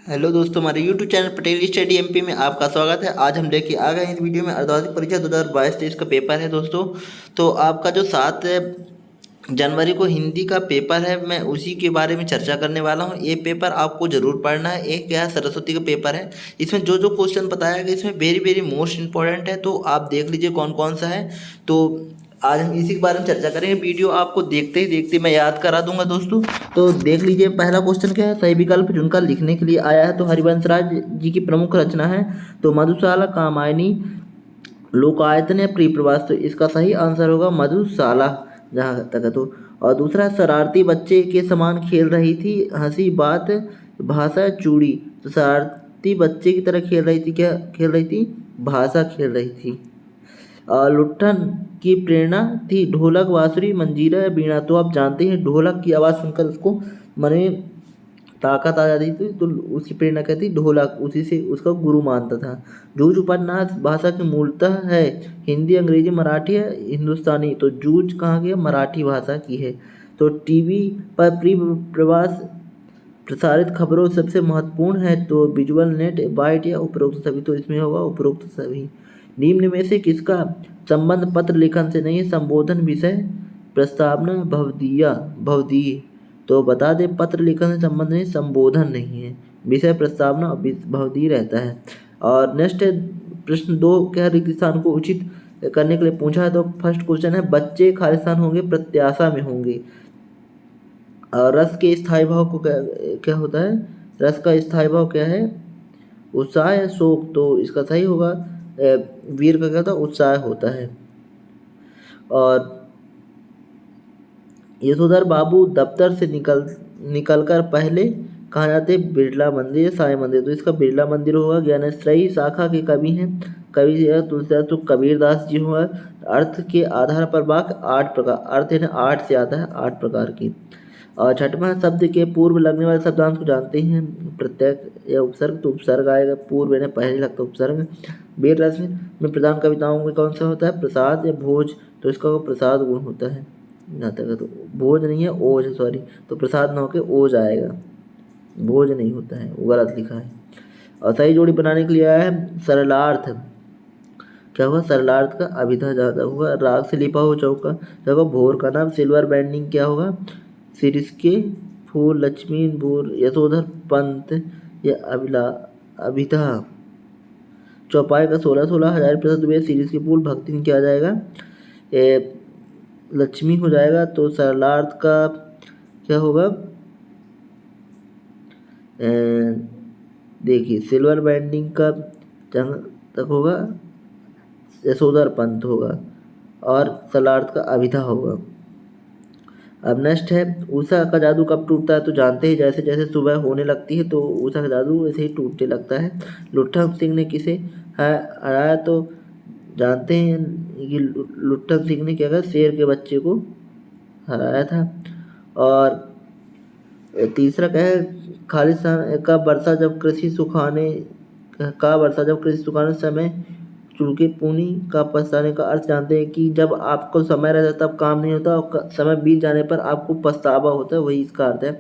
Hello दोस्तों, हमारे YouTube channel Patel study MP में आपका स्वागत है। आज हम लेके आ गए हैं इस वीडियो में अर्धवार्षिक परीक्षा 2022-23 का पेपर है दोस्तों। तो आपका जो 7 जनवरी को हिंदी का पेपर है, मैं उसी के बारे में चर्चा करने वाला हूँ। ये पेपर आपको जरूर पढ़ना है। एक क्या है, सरस्वती का पेपर है। इसमें जो जो क्वेश्चन बताया गया इसमें वेरी वेरी मोस्ट इंपॉर्टेंट है, तो आप देख लीजिए कौन कौन सा है। तो आज हम इसी के बारे में चर्चा करेंगे। वीडियो आपको देखते ही देखते मैं याद करा दूंगा दोस्तों। तो देख लीजिए, पहला क्वेश्चन क्या है, सही विकल्प चुनकर लिखने के लिए आया है। तो हरिवंश राय जी की प्रमुख रचना है तो मधुशाला, कामायनी, लोकायतन या प्रिय प्रवास। तो इसका सही आंसर होगा मधुशाला, जहाँ तक है। तो और दूसरा है, शरारती बच्चे के समान खेल रही थी, हंसी बात भाषा चूड़ी। तो शरारती बच्चे की तरह खेल रही थी, क्या खेल रही थी, भाषा खेल रही थी। लुट्ठन की प्रेरणा थी ढोलक, बांसुरी, मंजीरा या बीणा। तो आप जानते हैं ढोलक की आवाज़ सुनकर उसको मन में ताकत आ जाती थी, तो उसकी प्रेरणा क्या थी, ढोलक, उसी से उसका गुरु मानता था। जूझ उपन्यास भाषा की मूलतः है हिंदी, अंग्रेजी, मराठी या हिंदुस्तानी। तो जूझ कहाँ की है, मराठी भाषा की है। तो टीवी पर प्री प्रवास प्रसारित खबरों सबसे महत्वपूर्ण है तो विजुअल, नेट, बाइट या उपरोक्त सभी। तो इसमें होगा उपरोक्त सभी। निम्न में से किसका संबंध पत्र लेखन से नहीं है, संबोधन, विषय, प्रस्तावना, भवदीय भवदीय। तो बता दें, पत्र लेखन से संबंध नहीं, संबोधन नहीं है, विषय, प्रस्तावना और भवदीय रहता है। और नेक्स्ट है प्रश्न 2, क्या रिक्त स्थान को उचित करने के लिए पूछा है। तो फर्स्ट क्वेश्चन है, बच्चे खालिस्तान होंगे, प्रत्याशा में होंगे। और रस के स्थायी भाव को क्या क्या होता है, रस का स्थायी भाव क्या है, उत्साह या शोक। तो इसका सही होगा वीर का क्या होता है, उत्साह होता है। और यशोधर बाबू दफ्तर से निकलकर पहले कहाँ जाते, बिरला मंदिर या साई मंदिर। तो इसका बिरला मंदिर होगा। ज्ञानेश्वरी शाखा के कवि हैं, कवि तुलसीदास। तो कबीरदास जी हुआ। अर्थ के आधार पर वाक्य 8 प्रकार, अर्थ है ना 8 से आता है, 8 प्रकार की। और छठवां, शब्द के पूर्व लगने वाले शब्दांश को जानते हैं, प्रत्यय या उपसर्ग। तो उपसर्ग आएगा, पूर्व है ना पहले लगता है उपसर्ग। वीर रस में प्रधान कविताओं में कौन सा होता है, प्रसाद या भोज। तो इसका प्रसाद गुण होता है, यहाँ तक है। तो भोज नहीं है, ओज है, सॉरी। तो प्रसाद न होकर ओज आएगा, भोज नहीं होता है, वो गलत लिखा है। और सही जोड़ी बनाने के लिए आया है सरलार्थ। क्या हुआ, सरलार्थ का अभिधा ज़्यादा हुआ। राग से लिपा हो चौका, क्या होगा, भोर का नाम। सिल्वर बैंडिंग क्या होगा, सिरिस के फूल, लक्ष्मी बोर, यशोधर पंत या अभिधा। चौपाई का 16-16, हजार प्रसाद दुबे, सीरीज के फूल, भक्ति में क्या आ जाएगा, लक्ष्मी हो जाएगा। तो सरलार्थ का क्या होगा, देखिए सिल्वर बैंडिंग का जहाँ तक होगा यशोधर पंत होगा, और सरलार्थ का अभिधा होगा। अब नेक्स्ट है, उषा का जादू कब टूटता है। तो जानते हैं जैसे जैसे सुबह होने लगती है तो उषा का जादू वैसे ही टूटने लगता है। लुट्ठन सिंह ने किसे हराया। तो जानते हैं कि लुट्ठन सिंह ने क्या कहा, शेर के बच्चे को हराया था। और तीसरा क्या है, खालिस्तान का वर्षा जब कृषि सुखाने समय चूल्हे पूनी का पछताने का अर्थ जानते हैं कि जब आपको समय रहता है तब काम नहीं होता, और समय बीत जाने पर आपको पछतावा होता है, वही इसका अर्थ है।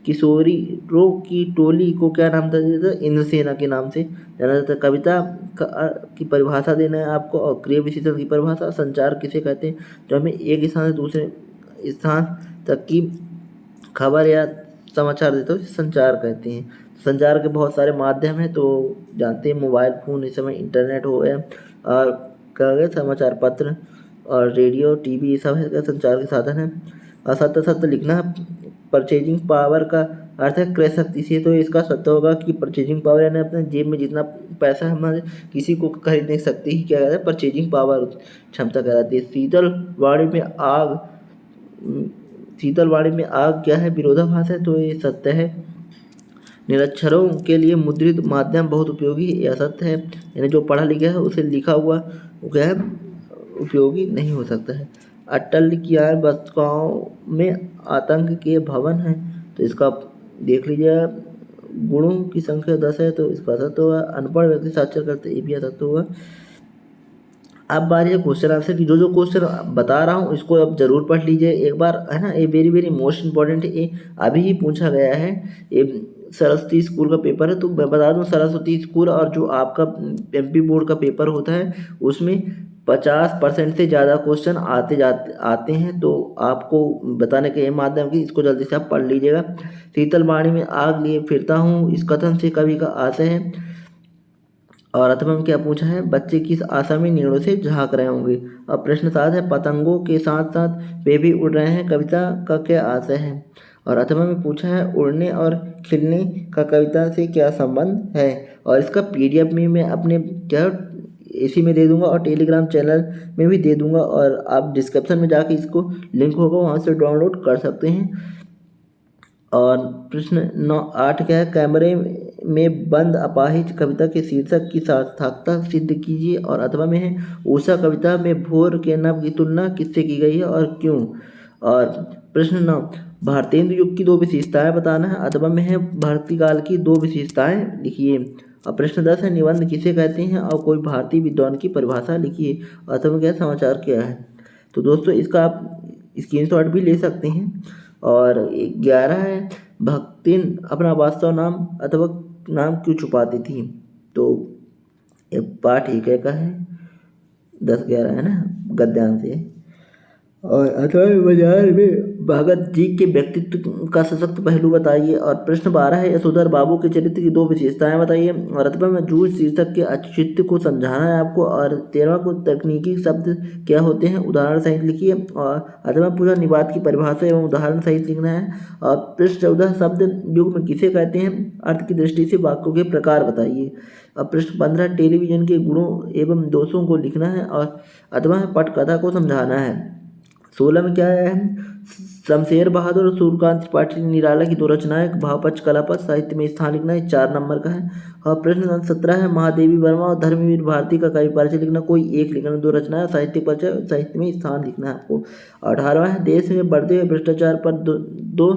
किशोरीरों की टोली को क्या नाम दिया जाता है, इंद्रसेना के नाम से जाना जाता है। कविता की परिभाषा देना है आपको, और क्रिया विशेषण की परिभाषा। संचार किसे कहते हैं, जो हमें एक स्थान से दूसरे स्थान तक की खबर या समाचार देता है, संचार कहते हैं। संचार के बहुत सारे माध्यम हैं, तो जानते हैं मोबाइल फ़ोन, इस समय इंटरनेट हो गया, और क्या गया, समाचार पत्र और रेडियो, टीवी, ये सब है संचार के साधन है। और सत्य सत्य लिखना, परचेजिंग पावर का अर्थ है क्रय शक्ति से। तो इसका सत्य होगा कि परचेजिंग पावर यानी अपने जेब में जितना पैसा हमारे किसी को खरीद नहीं सकती ही क्या कहता है, परचेजिंग पावर क्षमता कहलाती है। शीतल वाणी में आग क्या है, विरोधाभास है। तो ये सत्य है। निरक्षरों के लिए मुद्रित माध्यम बहुत उपयोगी, यह सत्य है। यानी जो पढ़ा लिखा है उसे लिखा हुआ वो क्या है, उपयोगी नहीं हो सकता है। अटल की बस्तुओं में आतंक के भवन है। तो इसका देख लीजिए, गुणों की संख्या 10 है, तो इसका सत्य होगा। अनपढ़ व्यक्ति साक्षर करते, ये भी असत्य होगा। अब बारी है क्वेश्चन आंसर की। जो जो क्वेश्चन बता रहा हूँ इसको अब जरूर पढ़ लीजिए एक बार, है ना। ये वेरी वेरी मोस्ट इंपॉर्टेंट है, ये अभी ही पूछा गया है। ये सरस्वती स्कूल का पेपर है। तो मैं बता दूं, सरस्वती स्कूल और जो आपका MP बोर्ड का पेपर होता है उसमें 50% से ज़्यादा क्वेश्चन आते हैं। तो आपको बताने का ये माध्यम कि इसको जल्दी से आप पढ़ लीजिएगा। शीतल वाणी में आग लिए फिरता हूँ, इस कथन से कवि का आशय है। और अथवा में क्या पूछा है, बच्चे किस आशा में नीड़ों से झांक रहे होंगे। अब प्रश्न 7 है, पतंगों के साथ साथ वे भी उड़ रहे हैं, कविता का क्या आशय है। और अथवा में पूछा है, उड़ने और खिलने का कविता से क्या संबंध है। और इसका PDF में मैं अपने क्या इसी में दे दूंगा और टेलीग्राम चैनल में भी दे दूंगा, और आप डिस्क्रिप्शन में जाके इसको लिंक होगा वहाँ से डाउनलोड कर सकते हैं। और प्रश्न 8 क्या है, कैमरे में बंद अपाहिज कविता के शीर्षक की सार्थकता सिद्ध कीजिए। और अथवा में है, उषा कविता में भोर के नभ की तुलना किससे की गई है और क्यों। और प्रश्न 9, भारतेंदु युग की 2 विशेषताएं बताना है। अथवा में है, भारतीय काल की 2 विशेषताएं लिखिए। और प्रश्न 10 है, निबंध किसे कहते हैं और कोई भारतीय विद्वान की परिभाषा लिखिए। अथवा क्या समाचार क्या है। तो दोस्तों इसका आप स्क्रीनशॉट भी ले सकते हैं। और 11 है, भक्तिन अपना वास्तव नाम अथवा नाम क्यों छुपाती थी। तो ये पाठ 1 का है, 10-11 है ना, गद्यांश से। और अथवा बाजार में भगत जी के व्यक्तित्व का सशक्त पहलू बताइए। और प्रश्न 12 है, यशोधर बाबू के चरित्र की 2 विशेषताएं बताइए। और अथवा में जूझ शीर्षक के औचित्य को समझाना है आपको। और 13वां को तकनीकी शब्द क्या होते हैं, उदाहरण सहित लिखिए। और अथवा पूरा निवाद की परिभाषा एवं उदाहरण सहित लिखना है। और प्रश्न 14, शब्द युग में किसे कहते हैं, अर्थ की दृष्टि से वाक्यों के प्रकार बताइए। और प्रश्न 15, टेलीविजन के गुणों एवं दोषों को लिखना है। और अथवा पटकथा को समझाना है। 16 में क्या है, शमशेर बहादुर और सूर्यकांत त्रिपाठी निराला की 2 रचनाएं, भावपक्ष कलापक्ष साहित्य में स्थान लिखना है, 4 नंबर का है। और प्रश्न 17 है, महादेवी वर्मा और धर्मवीर भारती का कवि परिचय लिखना, कोई एक लिखना, 2 रचनाएं, साहित्यिक परिचय साहित्य में स्थान लिखना है आपको। 18वां है, देश में बढ़ते हुए भ्रष्टाचार पर दो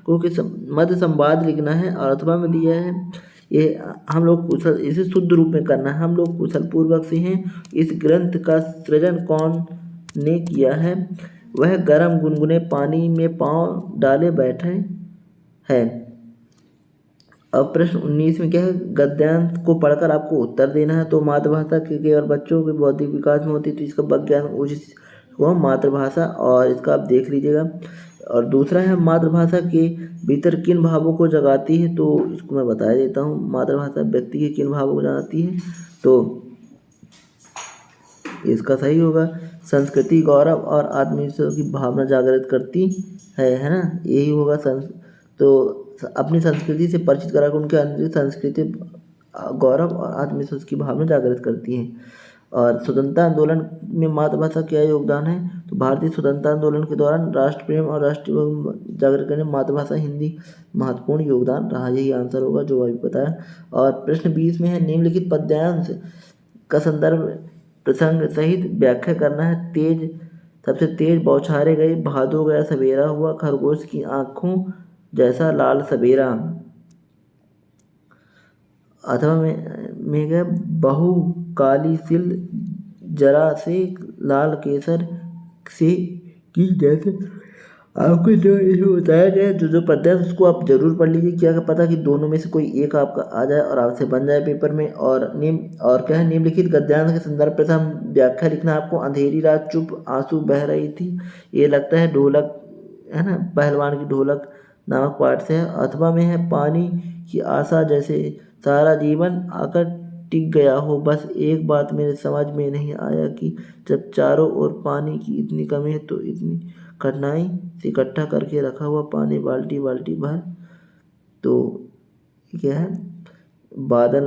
के मध्य संवाद लिखना है। और अथवा में दिया है, ये हम लोग कुशल, इसे शुद्ध रूप में करना है, हम लोग कुशल पूर्वक से हैं। इस ग्रंथ का सृजन कौन ने किया है, वह गर्म गुनगुने पानी में पांव डाले बैठे है। अब प्रश्न 19 में क्या है, गद्यांश को पढ़कर आपको उत्तर देना है। तो मातृभाषा के केवल बच्चों के बौद्धिक विकास में होती है, तो इसका विज्ञान उचित हुआ मातृभाषा, और इसका आप देख लीजिएगा। और दूसरा है, मातृभाषा के भीतर किन भावों को जगाती है। तो इसको मैं बता देता हूँ, मातृभाषा व्यक्ति के किन भावों को जगाती है। तो इसका सही होगा, संस्कृति, गौरव और आत्मविश्वास की भावना जागृत करती है ना, यही होगा। तो अपनी संस्कृति से परिचित कराकर उनके अंदर संस्कृति, गौरव और आत्मविश्वास की भावना जागृत करती है। और स्वतंत्रता आंदोलन में मातृभाषा क्या योगदान है। तो भारतीय स्वतंत्रता आंदोलन के दौरान राष्ट्र प्रेम और राष्ट्रीय जागृत करने में मातृभाषा हिंदी महत्वपूर्ण योगदान रहा, यही आंसर होगा जो अभी बताया। और प्रश्न 20 में है, निम्नलिखित पद्यांश का संदर्भ प्रसंग सहित व्याख्या करना है। तेज, सबसे तेज बौछारे गई, भादो गया सवेरा हुआ, खरगोश की आंखों जैसा लाल सवेरा। अथवा में गया, बहु काली सिल जरा से लाल केसर से की जैसे। आपको जो इसमें बताया गया जो पद्य है उसको आप जरूर पढ़ लीजिए, क्या पता कि दोनों में से कोई एक आपका आ जाए और आपसे बन जाए पेपर में। और क्या है, निम्नलिखित गद्यांश के संदर्भ प्रथम व्याख्या लिखना आपको। अंधेरी रात चुप आंसू बह रही थी, ये लगता है ढोलक है ना, पहलवान की ढोलक नामक पाठ से है। अथवा में है, पानी की आशा जैसे सारा जीवन आकर टिक गया हो, बस एक बात मेरे समझ में नहीं आया कि जब चारों ओर पानी की इतनी कमी है तो इतनी कठिनाई से इकट्ठा करके रखा हुआ पानी बाल्टी बाल्टी भर। तो क्या है, बादल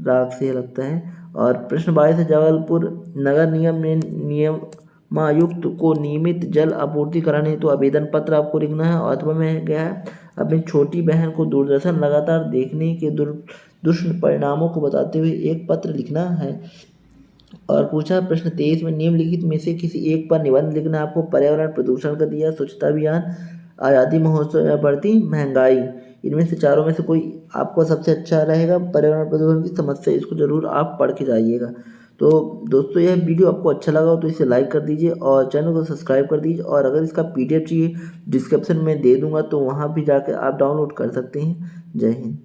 राग से लगता है। और प्रश्न 22 है, जबलपुर नगर निगम ने नियमायुक्त को नियमित जल आपूर्ति कराने हेतु आवेदन पत्र आपको लिखना है। और अथवा में क्या है, अपनी छोटी बहन को दूरदर्शन लगातार देखने के दुष्परिणामों को बताते हुए एक पत्र लिखना है। और पूछा प्रश्न 23 में, निम्नलिखित में से किसी एक पर निबंध लिखना आपको। पर्यावरण प्रदूषण का दिया, स्वच्छता अभियान, आज़ादी महोत्सव या बढ़ती महंगाई। इनमें से चारों में से कोई आपको सबसे अच्छा रहेगा। पर्यावरण प्रदूषण की समस्या, इसको जरूर आप पढ़ के जाइएगा। तो दोस्तों यह वीडियो आपको अच्छा लगा हो तो इसे लाइक कर दीजिए और चैनल को सब्सक्राइब कर दीजिए। और अगर इसका PDF चाहिए डिस्क्रिप्शन में दे दूँगा, तो वहाँ भी जाकर आप डाउनलोड कर सकते हैं। जय हिंद।